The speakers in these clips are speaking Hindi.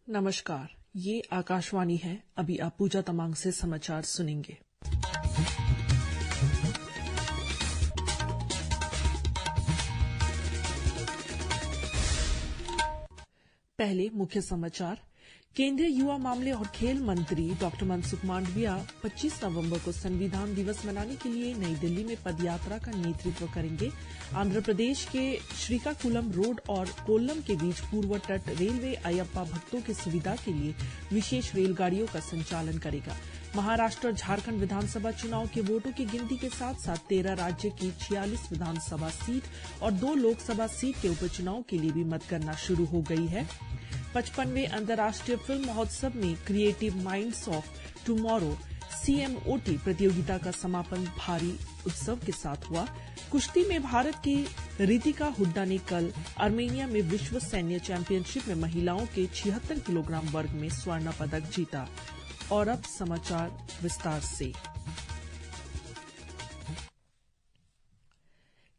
नमस्कार, ये आकाशवाणी है। अभी आप पूजा तमांग से समाचार सुनेंगे। पहले मुख्य समाचार। केंद्रीय युवा मामले और खेल मंत्री डॉक्टर मनसुख मांडविया 25 नवंबर को संविधान दिवस मनाने के लिए नई दिल्ली में पदयात्रा का नेतृत्व करेंगे। आंध्र प्रदेश के श्रीकाकुलम रोड और कोल्लम के बीच पूर्व तट रेलवे अयप्पा भक्तों की सुविधा के लिए विशेष रेलगाड़ियों का संचालन करेगा। महाराष्ट्र और झारखंड विधानसभा चुनाव के वोटों की गिनती के साथ साथ 13 राज्य की 46 विधानसभा सीट और 2 लोकसभा सीट के उपचुनाव के लिए भी मतगणना शुरू हो गई है। 55वें अंतर्राष्ट्रीय फिल्म महोत्सव में creative minds of tomorrow CMOT प्रतियोगिता का समापन भारी उत्सव के साथ हुआ। कुश्ती में भारत की रितिका हुड्डा ने कल आर्मेनिया में विश्व सैन्य चैंपियनशिप में महिलाओं के 76 किलोग्राम वर्ग में स्वर्ण पदक जीता। और अब समाचार विस्तार से।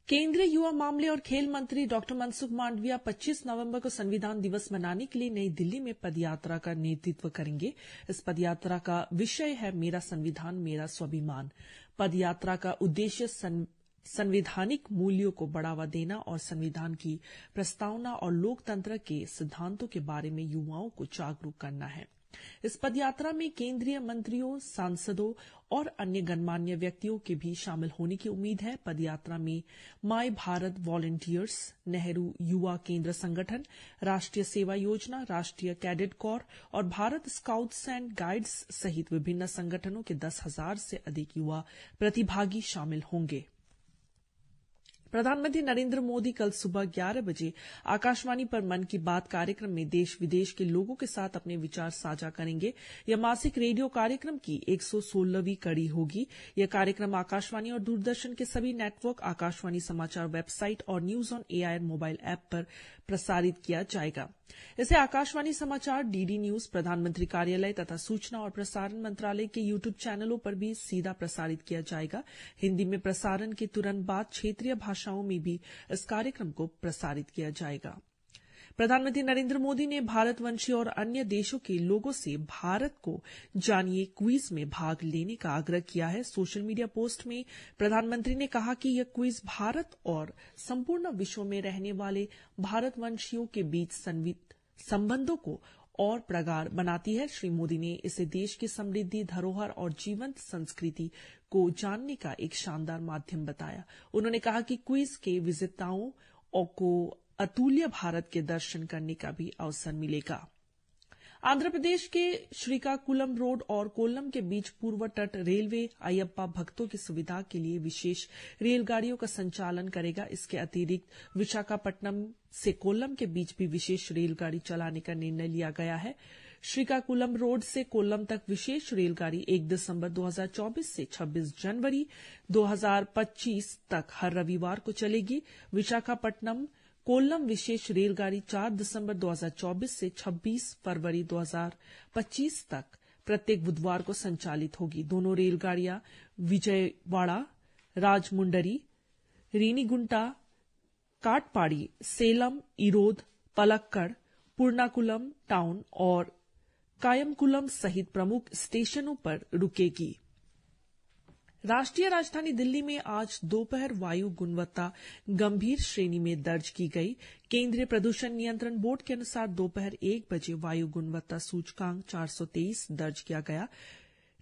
केंद्रीय युवा मामले और खेल मंत्री डॉक्टर मनसुख मांडविया 25 नवंबर को संविधान दिवस मनाने के लिए नई दिल्ली में पदयात्रा का नेतृत्व करेंगे। इस पदयात्रा का विषय है मेरा संविधान मेरा स्वाभिमान। पदयात्रा का उद्देश्य संवैधानिक मूल्यों को बढ़ावा देना और संविधान की प्रस्तावना और लोकतंत्र के सिद्धांतों के बारे में युवाओं को जागरूक करना है। इस पदयात्रा में केंद्रीय मंत्रियों, सांसदों और अन्य गणमान्य व्यक्तियों के भी शामिल होने की उम्मीद है। पदयात्रा में माय भारत वॉलंटियर्स, नेहरू युवा केंद्र संगठन, राष्ट्रीय सेवा योजना, राष्ट्रीय कैडेट कोर और भारत स्काउट्स एंड गाइड्स सहित विभिन्न संगठनों के 10,000 से अधिक युवा प्रतिभागी शामिल होंगे। प्रधानमंत्री नरेंद्र मोदी कल सुबह 11 बजे आकाशवाणी पर मन की बात कार्यक्रम में देश विदेश के लोगों के साथ अपने विचार साझा करेंगे। यह मासिक रेडियो कार्यक्रम की 116वीं कड़ी होगी। यह कार्यक्रम आकाशवाणी और दूरदर्शन के सभी नेटवर्क, आकाशवाणी समाचार वेबसाइट और news on AIR mobile app पर प्रसारित किया जाएगा। इसे आकाशवाणी समाचार, डीडी न्यूज, प्रधानमंत्री कार्यालय तथा सूचना और प्रसारण मंत्रालय के यूट्यूब चैनलों पर भी सीधा प्रसारित किया जाएगा। हिन्दी में प्रसारण के तुरंत बाद क्षेत्रीय भाषाओं में भी इस कार्यक्रम को प्रसारित किया जाएगा। प्रधानमंत्री नरेंद्र मोदी ने भारतवंशी और अन्य देशों के लोगों से भारत को जानिए क्विज में भाग लेने का आग्रह किया है। सोशल मीडिया पोस्ट में प्रधानमंत्री ने कहा कि यह क्विज भारत और संपूर्ण विश्व में रहने वाले भारतवंशियों के बीच संबंधों को और प्रगाढ़ बनाती है। श्री मोदी ने इसे देश की समृद्धि, धरोहर और जीवंत संस्कृति को जानने का एक शानदार माध्यम बताया। उन्होंने कहा कि क्विज के विजेताओं को अतुल्य भारत के दर्शन करने का भी अवसर मिलेगा। आंध्र प्रदेश के श्रीकाकुलम रोड और कोल्लम के बीच पूर्व तट रेलवे अयप्पा भक्तों की सुविधा के लिए विशेष रेलगाड़ियों का संचालन करेगा। इसके अतिरिक्त विशाखापट्टनम से कोल्लम के बीच भी विशेष रेलगाड़ी चलाने का निर्णय लिया गया है। श्रीकाकुलम रोड से कोल्लम तक विशेष रेलगाड़ी 1 दिसंबर 2024 से 26 जनवरी 2025 तक हर रविवार को चलेगी। विशाखापट्टनम कोल्लम विशेष रेलगाड़ी 4 दिसंबर 2024 से 26 फरवरी 2025 तक प्रत्येक बुधवार को संचालित होगी। दोनों रेलगाड़ियां विजयवाड़ा, राजमुंडरी, रेनीगुंटा, काटपाड़ी, सेलम, इरोद, पलक्कड़, पूर्णाकुलम टाउन और कायमकुलम सहित प्रमुख स्टेशनों पर रुकेगी। राष्ट्रीय राजधानी दिल्ली में आज दोपहर वायु गुणवत्ता गंभीर श्रेणी में दर्ज की गई। केंद्रीय प्रदूषण नियंत्रण बोर्ड के अनुसार दोपहर 1 बजे वायु गुणवत्ता सूचकांक 423 दर्ज किया गया।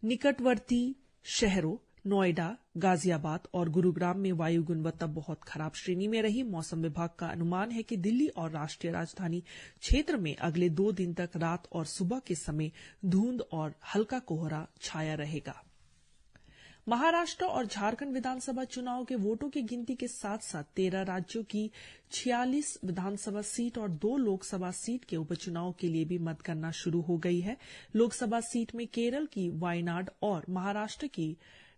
निकटवर्ती शहरों नोएडा, गाजियाबाद और गुरुग्राम में वायु गुणवत्ता बहुत खराब श्रेणी में रही। मौसम विभाग का अनुमान है कि दिल्ली और राष्ट्रीय राजधानी क्षेत्र में अगले 2 दिन तक रात और सुबह के समय धुंध और हल्का कोहरा छाया रहेगा। महाराष्ट्र और झारखंड विधानसभा चुनाव के वोटों की गिनती के साथ साथ 13 राज्यों की 46 विधानसभा सीट और 2 लोकसभा सीट के उपचुनाव के लिए भी मतगणना शुरू हो गई है। लोकसभा सीट में केरल की वायनाड और महाराष्ट्र की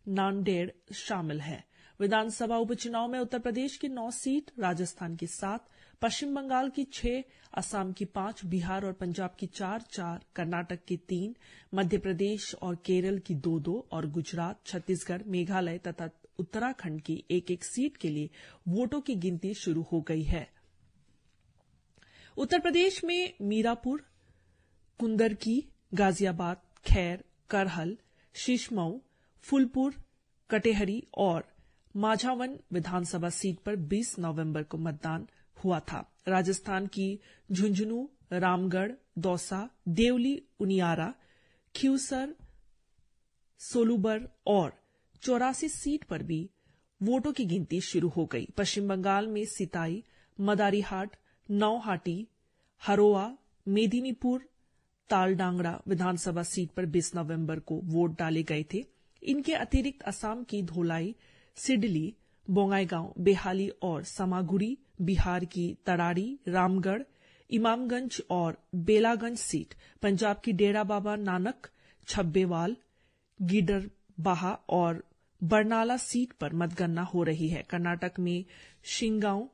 नांदेड़ शामिल है। विधानसभा उपचुनाव में उत्तर प्रदेश की 9 सीट, राजस्थान की 7, पश्चिम बंगाल की 6, असम की 5, बिहार और पंजाब की 4, कर्नाटक की 3, मध्य प्रदेश और केरल की 2 और गुजरात, छत्तीसगढ़, मेघालय तथा उत्तराखंड की 1 सीट के लिए वोटों की गिनती शुरू हो गई है। उत्तर प्रदेश में मीरापुर, कुंदरकी, गाजियाबाद, खैर, करहल, शीशमऊ, फूलपुर, कटेहरी और माझावन विधानसभा सीट पर 20 नवंबर को मतदान हुआ था। राजस्थान की झुंझुनू, रामगढ़, दौसा, देवली, उनियारा, खींवसर, सोलूबर और 84 सीट पर भी वोटों की गिनती शुरू हो गई। पश्चिम बंगाल में सिताई, मदारीहाट, नौहाटी, हरोआ, मेदिनीपुर, तालडांगड़ा विधानसभा सीट पर 20 नवंबर को वोट डाले गए थे। इनके अतिरिक्त असम की धोलाई, सिडली, बोंगाईगांव, बेहाली और समागुड़ी, बिहार की तराड़ी, रामगढ़, इमामगंज और बेलागंज सीट, पंजाब की डेरा बाबा नानक, छब्बेवाल, गिडरबाहा और बरनाला सीट पर मतगणना हो रही है। कर्नाटक में शिंगांव,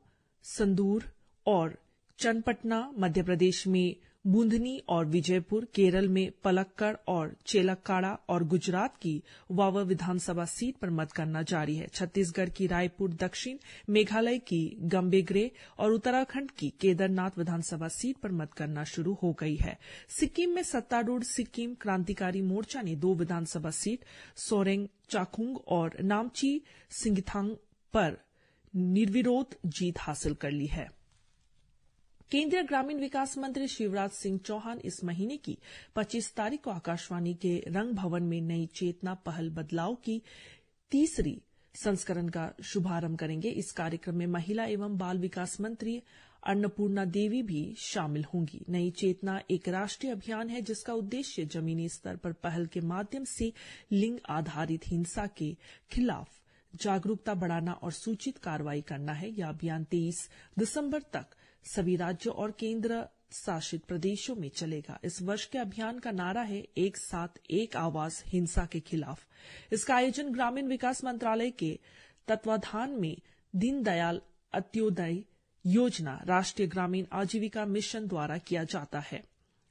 संदूर और चन्नपटना, मध्य प्रदेश में बूंदनी और विजयपुर, केरल में पलक्कड़ और चेलक्काड़ा और गुजरात की वावा विधानसभा सीट पर मतगणना जारी है। छत्तीसगढ़ की रायपुर दक्षिण, मेघालय की गम्बेग्रे और उत्तराखंड की केदारनाथ विधानसभा सीट पर मतगणना शुरू हो गई है। सिक्किम में सत्तारूढ़ सिक्किम क्रांतिकारी मोर्चा ने 2 विधानसभा सीट सोरेंग चाखुंग और नामची सिंगथांग पर निर्विरोध जीत हासिल कर ली है। केंद्रीय ग्रामीण विकास मंत्री शिवराज सिंह चौहान इस महीने की 25 तारीख को आकाशवाणी के रंग भवन में नई चेतना पहल बदलाव की 3री संस्करण का शुभारंभ करेंगे। इस कार्यक्रम में महिला एवं बाल विकास मंत्री अन्नपूर्णा देवी भी शामिल होंगी। नई चेतना एक राष्ट्रीय अभियान है जिसका उद्देश्य जमीनी स्तर पर पहल के माध्यम से लिंग आधारित हिंसा के खिलाफ जागरूकता बढ़ाना और सूचित कार्रवाई करना है। यह अभियान 23 दिसंबर तक सभी राज्यों और केंद्र शासित प्रदेशों में चलेगा। इस वर्ष के अभियान का नारा है एक साथ एक आवाज हिंसा के खिलाफ। इसका आयोजन ग्रामीण विकास मंत्रालय के तत्वाधान में दीनदयाल अंत्योदय योजना राष्ट्रीय ग्रामीण आजीविका मिशन द्वारा किया जाता है।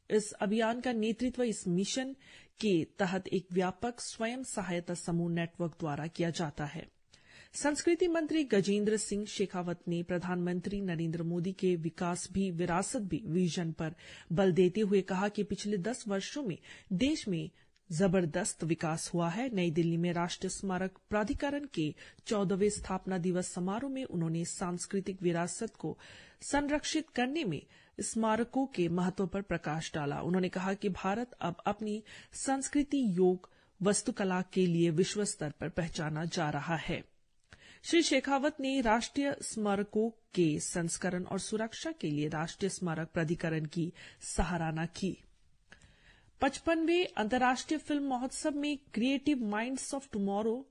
इस अभियान का नेतृत्व इस मिशन के तहत एक व्यापक स्वयं सहायता समूह नेटवर्क द्वारा किया जाता है। संस्कृति मंत्री गजेंद्र सिंह शेखावत ने प्रधानमंत्री नरेंद्र मोदी के विकास भी विरासत भी विजन पर बल देते हुए कहा कि पिछले 10 वर्षों में देश में जबरदस्त विकास हुआ है। नई दिल्ली में राष्ट्रीय स्मारक प्राधिकरण के 14वें स्थापना दिवस समारोह में उन्होंने सांस्कृतिक विरासत को संरक्षित करने में स्मारकों के महत्व पर प्रकाश डाला। उन्होंने कहा कि भारत अब अपनी संस्कृति, योग, वास्तुकला के लिए विश्व स्तर पर पहचाना जा रहा है। श्री शेखावत ने राष्ट्रीय स्मारकों के संस्करण और सुरक्षा के लिए राष्ट्रीय स्मारक प्राधिकरण की सराहना की। 55वें अंतर्राष्ट्रीय फिल्म महोत्सव में creative minds of tomorrow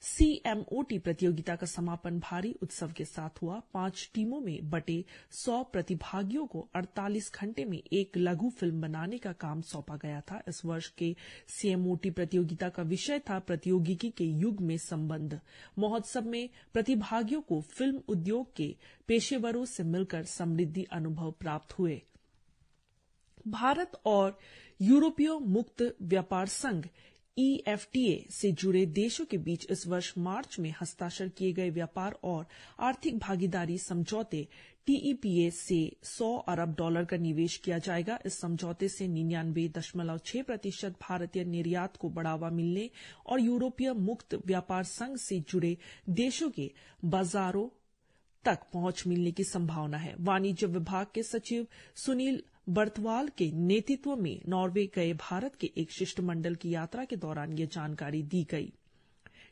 CMOT प्रतियोगिता का समापन भारी उत्सव के साथ हुआ। 5 टीमों में बटे 100 प्रतिभागियों को 48 घंटे में एक लघु फिल्म बनाने का काम सौंपा गया था। इस वर्ष के CMOT प्रतियोगिता का विषय था प्रौद्योगिकी के युग में संबंध। महोत्सव में प्रतिभागियों को फिल्म उद्योग के पेशेवरों से मिलकर समृद्धि अनुभव प्राप्त हुए। भारत और यूरोपीय मुक्त व्यापार संघ EFTA से जुड़े देशों के बीच इस वर्ष मार्च में हस्ताक्षर किए गए व्यापार और आर्थिक भागीदारी समझौते TEPA से $100 अरब का निवेश किया जाएगा। इस समझौते से 99.6% भारतीय निर्यात को बढ़ावा मिलने और यूरोपीय मुक्त व्यापार संघ से जुड़े देशों के बाजारों तक पहुंच मिलने की संभावना है। वाणिज्य विभाग के सचिव सुनील बर्तवाल के नेतृत्व में नॉर्वे गए भारत के एक शिष्टमंडल की यात्रा के दौरान ये जानकारी दी गई।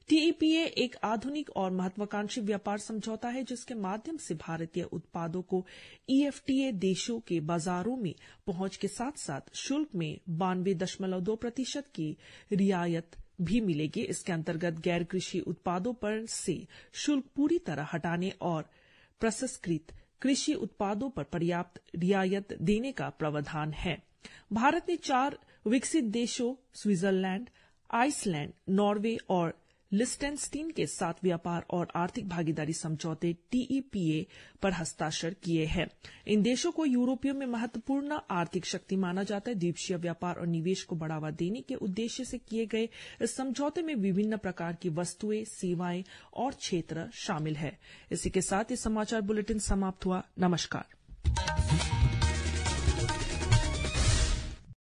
TEPA एक आधुनिक और महत्वाकांक्षी व्यापार समझौता है जिसके माध्यम से भारतीय उत्पादों को EFTA देशों के बाजारों में पहुंच के साथ साथ शुल्क में 92.2% की रियायत भी मिलेगी। इसके अंतर्गत गैर कृषि उत्पादों पर से शुल्क पूरी तरह हटाने और प्रसंस्कृत कृषि उत्पादों पर पर्याप्त रियायत देने का प्रावधान है। भारत ने 4 विकसित देशों स्विट्जरलैंड, आइसलैंड, नॉर्वे और लिस्टेनस्टीन के साथ व्यापार और आर्थिक भागीदारी समझौते TEPA पर हस्ताक्षर किए हैं। इन देशों को यूरोपियों में महत्वपूर्ण आर्थिक शक्ति माना जाता है। द्वीपक्षीय व्यापार और निवेश को बढ़ावा देने के उद्देश्य से किए गए इस समझौते में विभिन्न प्रकार की वस्तुएं, सेवाएं और क्षेत्र शामिल है। इसी के साथ ये समाचार बुलेटिन समाप्त हुआ। नमस्कार।